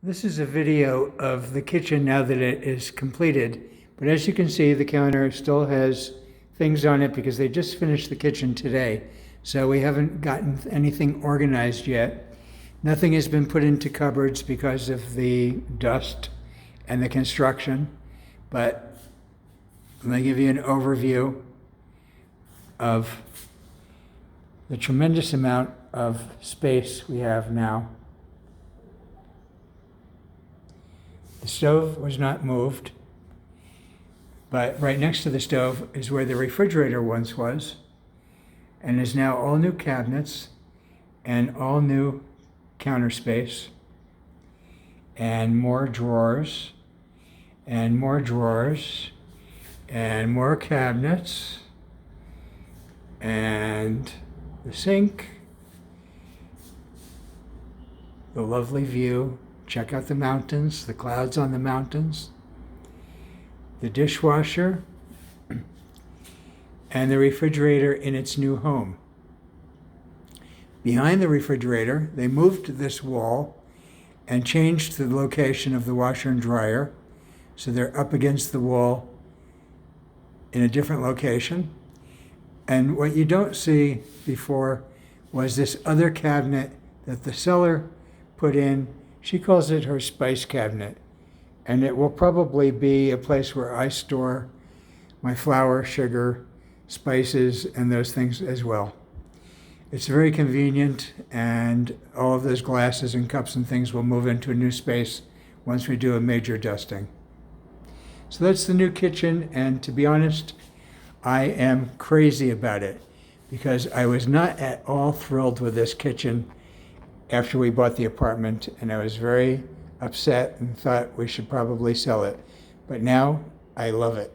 This is a video of the kitchen now that it is completed, but as you can see, the counter still has things on it because they just finished the kitchen today, so we haven't gotten anything organized yet. Nothing has been put into cupboards because of the dust and the construction, but let me give you an overview of the tremendous amount of space we have now. The stove was not moved, but right next to the stove is where the refrigerator once was, and is now all new cabinets and all new counter space and more drawers and more drawers and more cabinets and the sink, the lovely view. Check out the mountains, the clouds on the mountains, the dishwasher, and the refrigerator in its new home. Behind the refrigerator, they moved this wall and changed the location of the washer and dryer, so they're up against the wall in a different location. And what you don't see before was this other cabinet that the seller put in. She calls it her spice cabinet, and it will probably be a place where I store my flour, sugar, spices, and those things as well. It's very convenient, and all of those glasses and cups and things will move into a new space once we do a major dusting. So that's the new kitchen, and to be honest, I am crazy about it because I was not at all thrilled with this kitchen after we bought the apartment, and I was very upset and thought we should probably sell it. But now I love it.